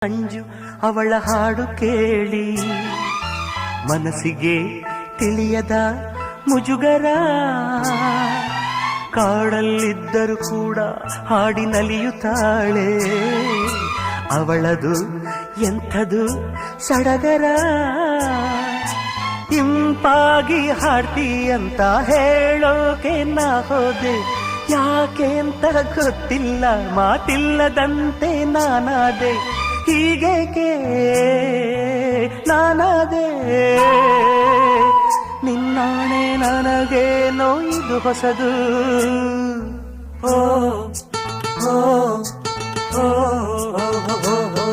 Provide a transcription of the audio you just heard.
ಅಂಜು ಅವಳ ಹಾಡು ಕೇಳಿ ಮನಸ್ಸಿಗೆ ತಿಳಿಯದ ಮುಜುಗರ. ಕಾಡಲ್ಲಿದ್ದರೂ ಕೂಡ ಹಾಡಿ ನಲಿಯುತ್ತಾಳೆ, ಅವಳದು ಎಂಥದು ಸಡಗರ. ಇಂಪಾಗಿ ಹಾಡ್ತೀಯಂತ ಹೇಳೋಕೆ ನಾ ಹೋದೆ, ಯಾಕೆ ಅಂತ ಗೊತ್ತಿಲ್ಲ, ಮಾತಿಲ್ಲದಂತೆ ನಾನಾದೆ. ಹೀಗೇಕೆ ನಾನಾದೆ, ನಿನ್ನಾಣೆ ನನಗೇನೋ ಇದು ಹೊಸದು. ಓ ಓ ಓ ಓ ಓ